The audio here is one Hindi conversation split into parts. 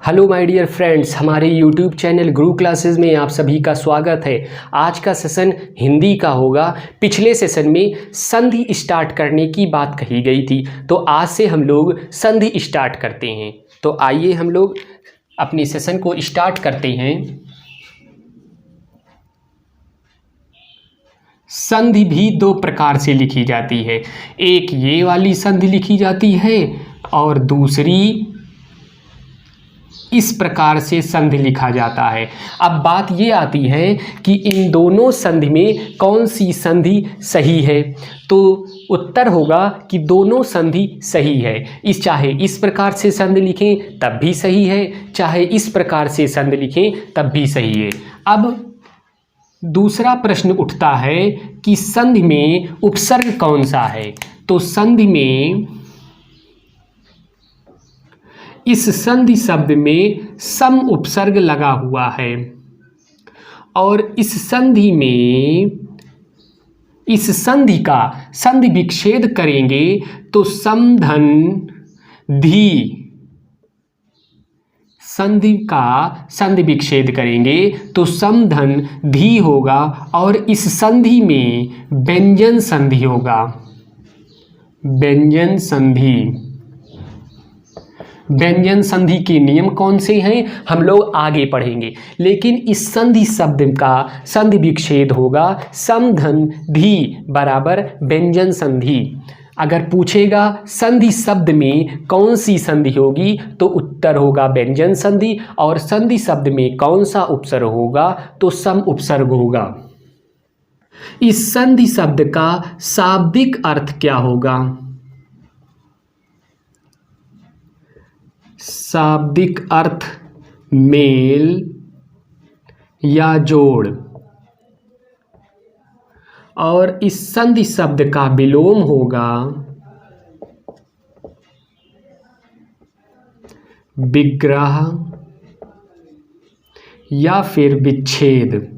हेलो माय डियर फ्रेंड्स, हमारे यूट्यूब चैनल गुरु क्लासेस में आप सभी का स्वागत है। आज का सेशन हिंदी का होगा। पिछले सेशन में संधि स्टार्ट करने की बात कही गई थी, तो आज से हम लोग संधि स्टार्ट करते हैं। तो आइए हम लोग अपने सेशन को स्टार्ट करते हैं। संधि भी दो प्रकार से लिखी जाती है, एक ये वाली संधि लिखी जाती है और दूसरी इस प्रकार से संधि लिखा जाता है। अब बात ये आती है कि इन दोनों संधि में कौन सी संधि सही है, तो उत्तर होगा कि दोनों संधि सही है। चाहे इस प्रकार से संधि लिखें तब भी सही है, चाहे इस प्रकार से संधि लिखें तब भी सही है। अब दूसरा प्रश्न उठता है कि संधि में उपसर्ग कौन सा है। तो संधि में इस संधि शब्द में सम उपसर्ग लगा हुआ है और इस संधि में इस संधि का संधि विच्छेद करेंगे तो समधन धी, संधि का संधि विच्छेद करेंगे तो समधन धी होगा और इस संधि में व्यंजन संधि होगा। व्यंजन संधि, व्यंजन संधि के नियम कौन से हैं हम लोग आगे पढ़ेंगे, लेकिन इस संधि शब्द का संधि विच्छेद होगा समधन धी बराबर व्यंजन संधि। अगर पूछेगा संधि शब्द में कौन सी संधि होगी तो उत्तर होगा व्यंजन संधि, और संधि शब्द में कौन सा उपसर्ग होगा तो सम उपसर्ग होगा। इस संधि शब्द का शाब्दिक अर्थ क्या होगा? शाब्दिक अर्थ मेल या जोड़, और इस संधि शब्द का विलोम होगा विग्रह या फिर विच्छेद।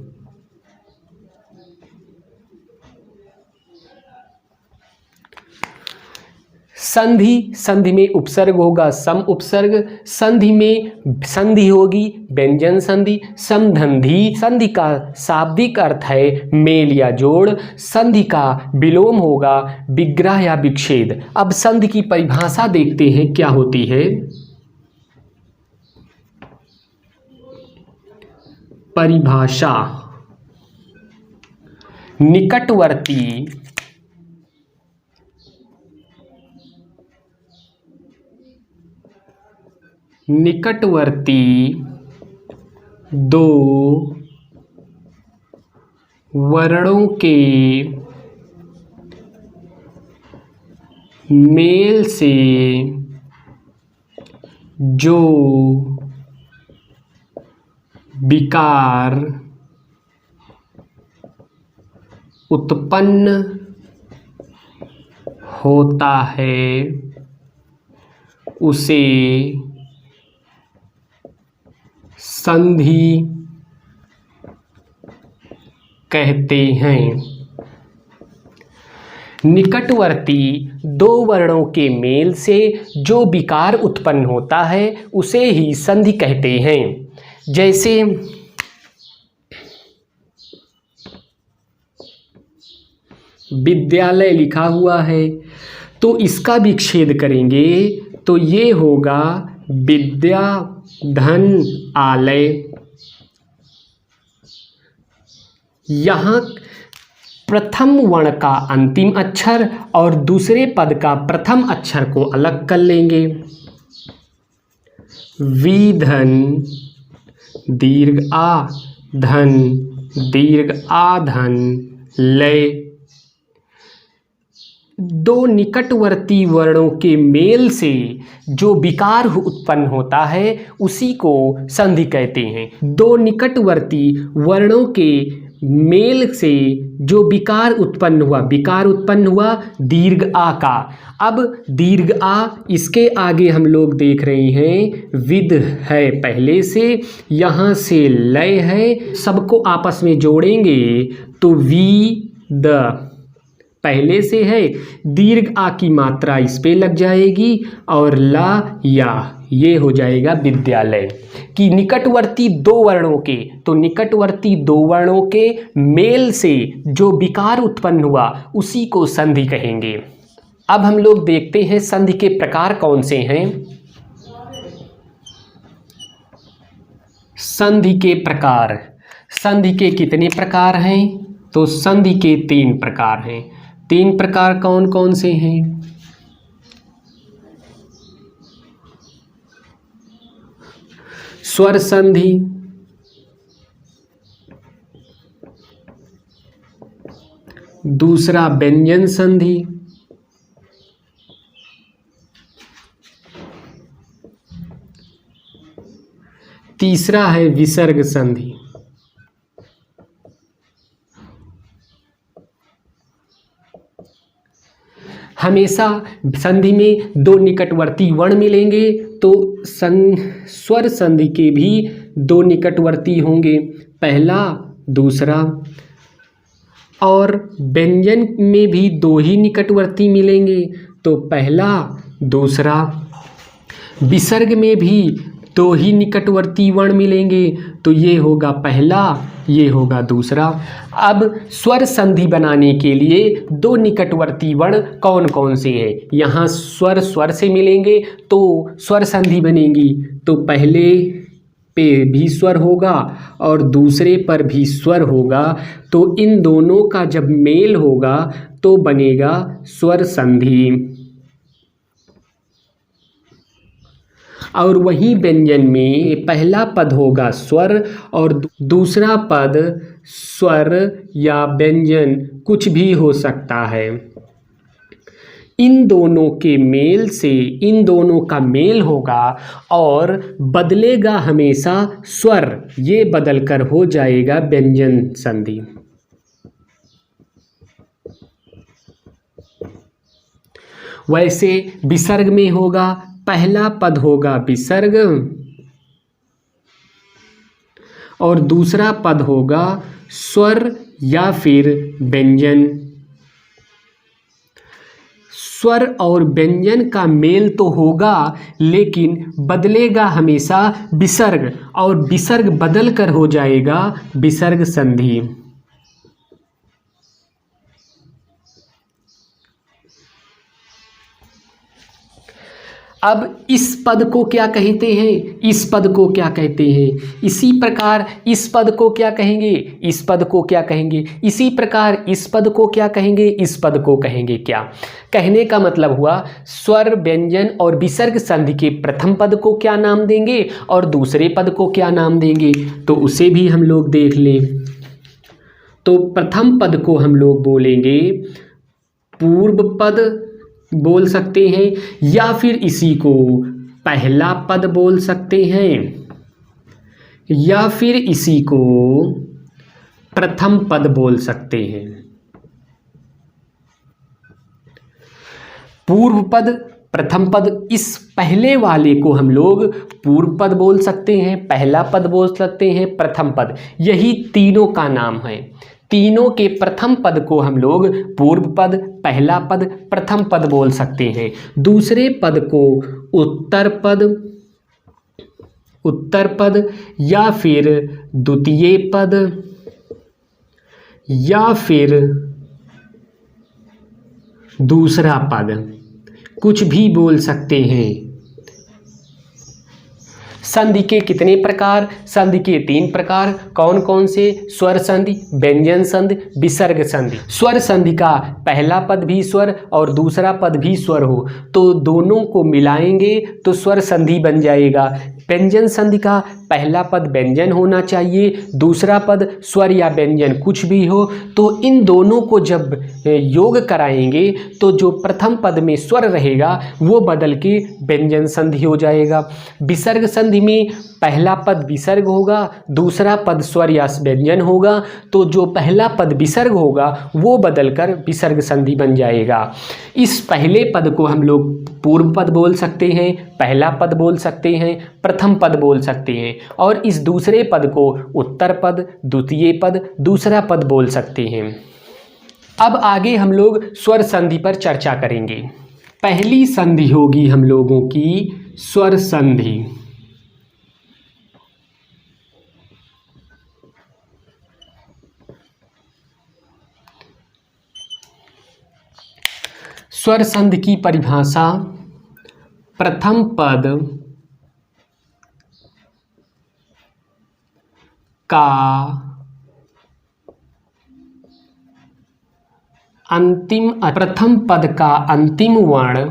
संधि में उपसर्ग होगा सम उपसर्ग, संधि में संधि होगी व्यंजन संधि, समधनधी। संधि का शाब्दिक अर्थ है मेल या जोड़, संधि का विलोम होगा विग्रह या विच्छेद। अब संधि की परिभाषा देखते हैं क्या होती है। परिभाषा: निकटवर्ती दो वर्णों के मेल से जो विकार उत्पन्न होता है उसे संधि कहते हैं। निकटवर्ती दो वर्णों के मेल से जो विकार उत्पन्न होता है उसे ही संधि कहते हैं। जैसे विद्यालय लिखा हुआ है तो इसका विच्छेद करेंगे तो ये होगा विद्या धन आलय। यहाँ प्रथम वर्ण का अंतिम अक्षर और दूसरे पद का प्रथम अक्षर को अलग कर लेंगे। विधन दीर्घ आ, धन दीर्घ आ धन, लय। दो निकटवर्ती वर्णों के मेल से जो विकार उत्पन्न होता है उसी को संधि कहते हैं। दो निकटवर्ती वर्णों के मेल से जो विकार उत्पन्न हुआ दीर्घ आ का। अब दीर्घ आ, इसके आगे हम लोग देख रहे हैं विद है पहले से, यहाँ से लय है, सबको आपस में जोड़ेंगे तो वी द पहले से है, दीर्घ आ की मात्रा इस पे लग जाएगी और ला या ये हो जाएगा विद्यालय। कि निकटवर्ती दो वर्णों के, तो निकटवर्ती दो वर्णों के मेल से जो विकार उत्पन्न हुआ उसी को संधि कहेंगे। अब हम लोग देखते हैं संधि के प्रकार कौन से हैं। संधि के प्रकार, संधि के कितने प्रकार हैं? तो संधि के 3 प्रकार हैं। 3 प्रकार कौन कौन से हैं? स्वर संधि, दूसरा व्यंजन संधि, तीसरा है विसर्ग संधि। हमेशा संधि में 2 निकटवर्ती वर्ण मिलेंगे, तो स्वर संधि के भी 2 निकटवर्ती होंगे, पहला दूसरा। और व्यंजन में भी 2 ही निकटवर्ती मिलेंगे, तो पहला दूसरा। विसर्ग में भी 2 ही निकटवर्ती वर्ण मिलेंगे, तो ये होगा पहला, ये होगा दूसरा। अब स्वर संधि बनाने के लिए 2 निकटवर्ती वर्ण कौन कौन से हैं? यहाँ स्वर स्वर से मिलेंगे तो स्वर संधि बनेगी, तो पहले पे भी स्वर होगा और दूसरे पर भी स्वर होगा, तो इन दोनों का जब मेल होगा तो बनेगा स्वर संधि। और वहीं व्यंजन में पहला पद होगा स्वर और दूसरा पद स्वर या व्यंजन कुछ भी हो सकता है। इन दोनों के मेल से, इन दोनों का मेल होगा और बदलेगा हमेशा स्वर, ये बदलकर हो जाएगा व्यंजन संधि। वैसे विसर्ग में होगा, पहला पद होगा विसर्ग और दूसरा पद होगा स्वर या फिर व्यंजन। स्वर और व्यंजन का मेल तो होगा लेकिन बदलेगा हमेशा विसर्ग, और विसर्ग बदल कर हो जाएगा विसर्ग संधि। अब इस पद को क्या कहते हैं? इस पद को क्या कहते हैं? इसी प्रकार इस पद को क्या कहेंगे? इस पद को क्या कहेंगे? इसी प्रकार इस पद को क्या कहेंगे? इस पद को कहेंगे क्या? कहने का मतलब हुआ स्वर, व्यंजन और विसर्ग संधि के प्रथम पद को क्या नाम देंगे और दूसरे पद को क्या नाम देंगे, तो उसे भी हम लोग देख लें। तो प्रथम पद को हम लोग बोलेंगे पूर्व पद बोल सकते हैं, या फिर इसी को पहला पद बोल सकते हैं, या फिर इसी को प्रथम पद बोल सकते हैं। पूर्व पद, प्रथम पद, इस पहले वाले को हम लोग पूर्व पद बोल सकते हैं, पहला पद बोल सकते हैं, प्रथम पद, यही तीनों का नाम है। तीनों के प्रथम पद को हम लोग पूर्व पद, पहला पद, प्रथम पद बोल सकते हैं। दूसरे पद को उत्तर पद, उत्तर पद या फिर द्वितीय पद या फिर दूसरा पद, कुछ भी बोल सकते हैं। संधि के कितने प्रकार? संधि के 3 प्रकार कौन कौन से? स्वर संधि, व्यंजन संधि, विसर्ग संधि। स्वर संधि का पहला पद भी स्वर और दूसरा पद भी स्वर हो तो दोनों को मिलाएंगे तो स्वर संधि बन जाएगा। व्यंजन संधि का पहला पद व्यंजन होना चाहिए, दूसरा पद स्वर या व्यंजन कुछ भी हो, तो इन दोनों को जब योग कराएंगे तो जो प्रथम पद में स्वर रहेगा वो बदल के व्यंजन संधि हो जाएगा। विसर्ग संधि में पहला पद विसर्ग होगा, दूसरा पद स्वर या व्यंजन होगा, तो जो पहला पद विसर्ग होगा वो बदलकर विसर्ग संधि बन जाएगा। इस पहले पद को हम लोग पूर्व पद बोल सकते हैं, पहला पद बोल सकते हैं, प्रथम पद बोल सकते हैं, और इस दूसरे पद को उत्तर पद, द्वितीय पद, दूसरा पद बोल सकते हैं। अब आगे हम लोग स्वर संधि पर चर्चा करेंगे। पहली संधि होगी हम लोगों की स्वर संधि। स्वर संधि की परिभाषा, प्रथम पद का प्रथम पद का अंतिम वर्ण,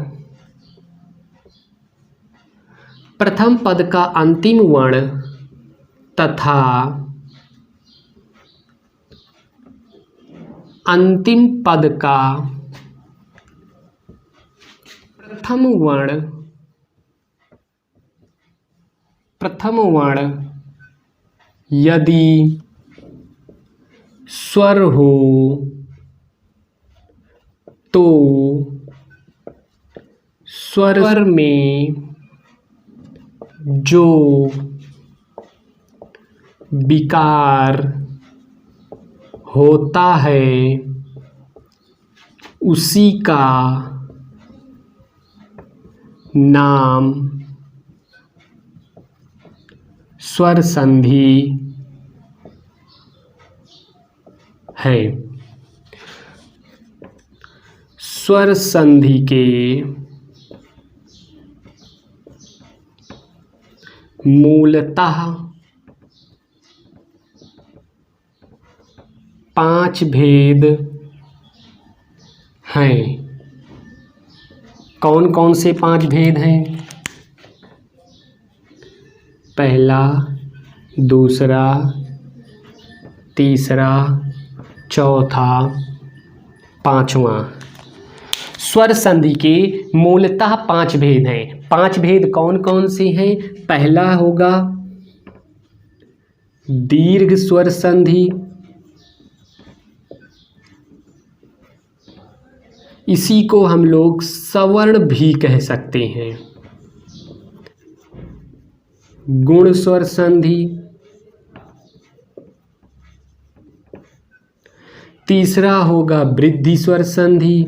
प्रथम पद का अंतिम वर्ण तथा अंतिम पद का प्रथम वर्ण यदि स्वर हो तो स्वर में जो विकार होता है उसी का नाम स्वर संधि है। स्वर संधि के मूलतः 5 भेद हैं। कौन कौन से 5 भेद हैं? पहला, दूसरा, तीसरा, चौथा, पांचवा। स्वर संधि के मूलतः 5 भेद हैं। 5 भेद कौन कौन से हैं? पहला होगा दीर्घ स्वर संधि, इसी को हम लोग सवर्ण भी कह सकते हैं। गुण स्वर संधि, तीसरा होगा वृद्धि स्वर संधि,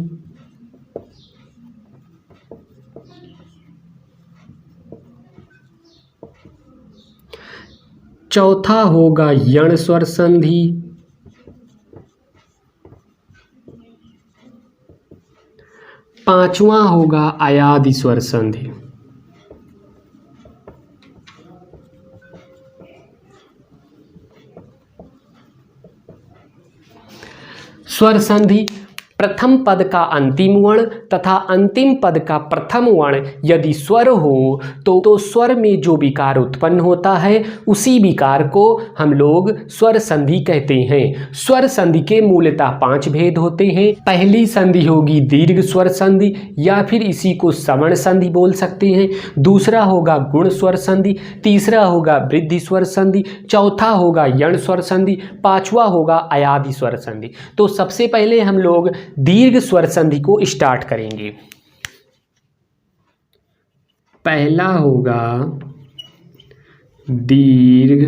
चौथा होगा यण स्वर संधि, पांचवा होगा अयादि स्वर संधि। स्वर संधि प्रथम पद का अंतिम वर्ण तथा अंतिम पद का प्रथम वर्ण यदि स्वर हो तो स्वर में जो विकार उत्पन्न होता है उसी विकार को हम लोग स्वर संधि कहते हैं। स्वर संधि के मूलतः 5 भेद होते हैं। पहली संधि होगी दीर्घ स्वर संधि या फिर इसी को सवर्ण संधि बोल सकते हैं। दूसरा होगा गुण स्वर संधि, तीसरा होगा वृद्धि स्वर संधि, चौथा होगा यण स्वर संधि, पांचवा होगा अयादि स्वर संधि। तो सबसे पहले हम लोग दीर्घ स्वर संधि को स्टार्ट करेंगे। पहला होगा दीर्घ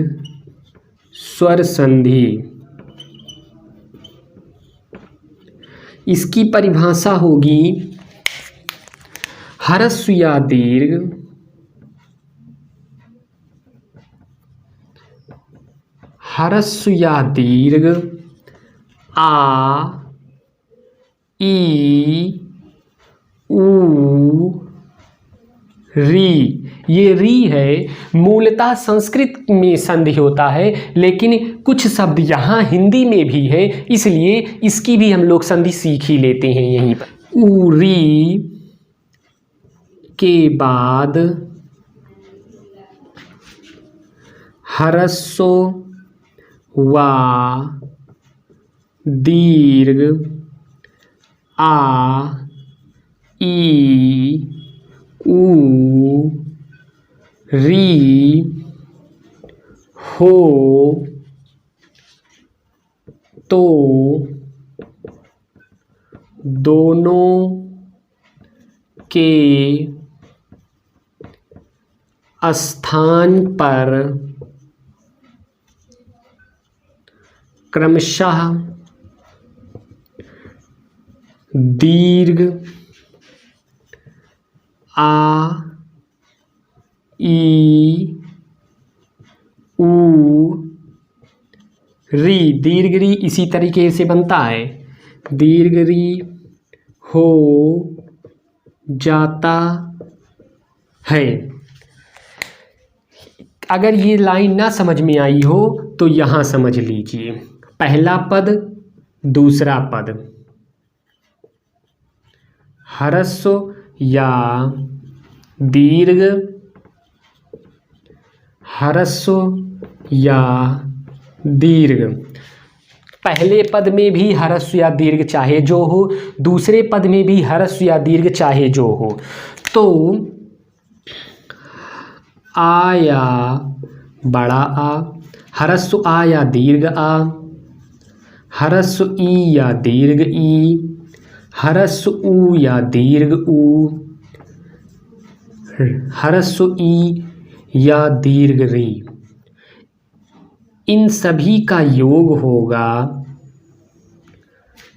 स्वर संधि। इसकी परिभाषा होगी ह्रस्व या दीर्घ आ, ई, ऊ, री। ये री है, मूलतः संस्कृत में संधि होता है, लेकिन कुछ शब्द यहाँ हिंदी में भी है, इसलिए इसकी भी हम लोग संधि सीख ही लेते हैं यहीं पर। ऊरी के बाद ह्रस्व वा दीर्घ आ, ई, ऊ, री हो तो दोनों के स्थान पर क्रमशः दीर्घ आ, ई ऊ री, दीर्घ री इसी तरीके से बनता है, दीर्घ री हो जाता है। अगर ये लाइन ना समझ में आई हो तो यहाँ समझ लीजिए, पहला पद दूसरा पद ह्रस्व या दीर्घ, ह्रस्व या दीर्घ, पहले पद में भी ह्रस्व या दीर्घ चाहे जो हो, दूसरे पद में भी ह्रस्व या दीर्घ चाहे जो हो। तो आ या बड़ा आ, ह्रस्व आ या दीर्घ आ, ह्रस्व ई या दीर्घ ई, ह्रस्व ऊ या दीर्घ ऊ, ह्रस्व ई या दीर्घ री, इन सभी का योग होगा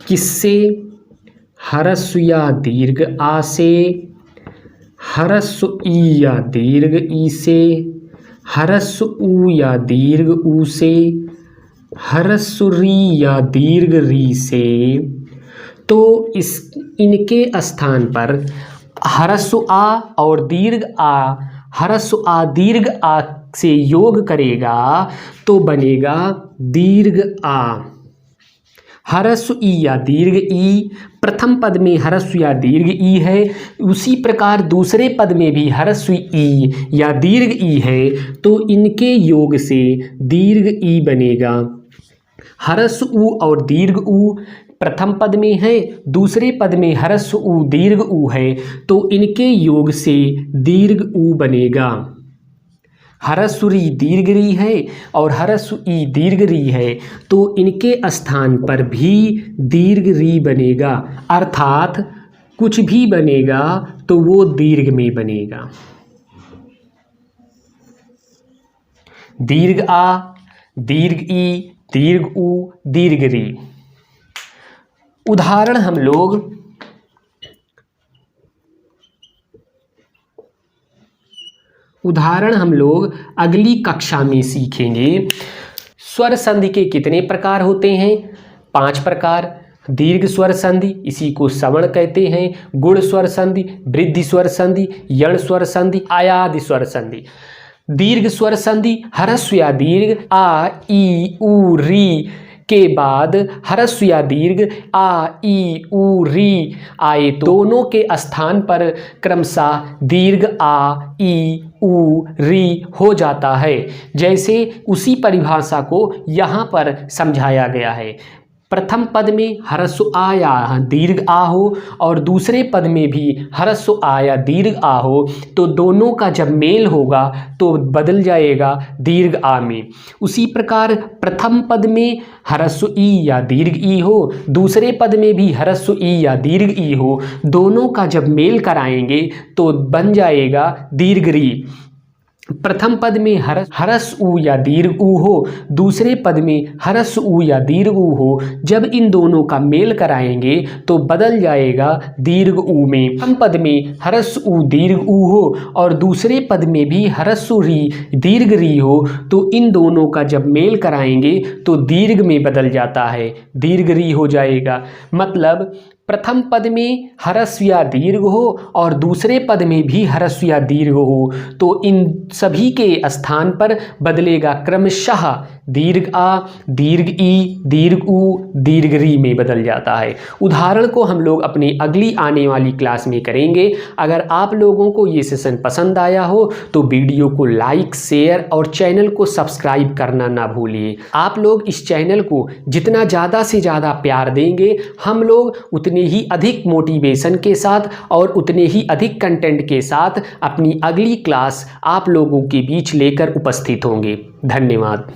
किससे? ह्रस्व या दीर्घ आ से, ह्रस्व ई या दीर्घ ई से, ह्रस्व ऊ या दीर्घ ऊ से, ह्रस्व री या दीर्घ री से। तो इनके स्थान पर ह्रस्व आ और दीर्घ आ, ह्रस्व आ दीर्घ आ से योग करेगा तो बनेगा दीर्घ आ। ह्रस्व ई या दीर्घ ई, प्रथम पद में ह्रस्व या दीर्घ ई है, उसी प्रकार दूसरे पद में भी ह्रस्व ई या दीर्घ ई है, तो इनके योग से दीर्घ ई बनेगा। ह्रस्व ऊ और दीर्घ ऊ प्रथम पद में है, दूसरे पद में ह्रस्व ऊ दीर्घ ऊ है, तो इनके योग से दीर्घ ऊ बनेगा। ह्रस्व री दीर्घ री है और ह्रस्व ई दीर्घ री है, तो इनके स्थान पर भी दीर्घ री बनेगा, अर्थात कुछ भी बनेगा तो वो दीर्घ में बनेगा। दीर्घ आ, दीर्घ ई, दीर्घ ऊ, दीर्घ री। उदाहरण हम लोग अगली कक्षा में सीखेंगे। स्वर संधि के कितने प्रकार होते हैं? 5 प्रकार। दीर्घ स्वर संधि, इसी को सवर्ण कहते हैं, गुण स्वर संधि, वृद्धि स्वर संधि, यण स्वर संधि, आयादि स्वर संधि। दीर्घ स्वर संधि ह्रस्व या दीर्घ आ ई ऊ री के बाद ह्रस्व या दीर्घ आ ई ऊ री आए, दोनों के स्थान पर क्रमशः दीर्घ आ ई ऊ री हो जाता है। जैसे उसी परिभाषा को यहाँ पर समझाया गया है। प्रथम पद में ह्रस्व आ या दीर्घ आ हो और दूसरे पद में भी ह्रस्व आ या दीर्घ आ हो, तो दोनों का जब मेल होगा तो बदल जाएगा दीर्घ आ में। उसी प्रकार प्रथम पद में ह्रस्व ई या दीर्घ ई हो, दूसरे पद में भी ह्रस्व ई या दीर्घ ई हो, दोनों का जब मेल कराएंगे तो बन जाएगा दीर्घ री। प्रथम पद में ह्रस्व ऊ या दीर्घ ऊ हो, दूसरे पद में ह्रस्व ऊ या दीर्घ ऊ हो, जब इन दोनों का मेल कराएंगे तो बदल जाएगा दीर्घ ऊ में। प्रथम पद में ह्रस्व ऊ दीर्घ ऊ हो और दूसरे पद में भी ह्रस्व री दीर्घ री हो, तो इन दोनों का जब मेल कराएंगे तो दीर्घ में बदल जाता है, दीर्घ री हो जाएगा। मतलब प्रथम पद में ह्रस्व या दीर्घ हो और दूसरे पद में भी ह्रस्व या दीर्घ हो, तो इन सभी के स्थान पर बदलेगा क्रमशः दीर्घ आ, दीर्घ ई, दीर्घ ऊ, दीर्घ री में बदल जाता है। उदाहरण को हम लोग अपनी अगली आने वाली क्लास में करेंगे। अगर आप लोगों को ये सेशन पसंद आया हो तो वीडियो को लाइक, शेयर और चैनल को सब्सक्राइब करना ना भूलिए। आप लोग इस चैनल को जितना ज़्यादा से ज़्यादा प्यार देंगे, हम लोग उतने ही अधिक मोटिवेशन के साथ और उतने ही अधिक कंटेंट के साथ अपनी अगली क्लास आप लोगों के बीच लेकर उपस्थित होंगे। धन्यवाद।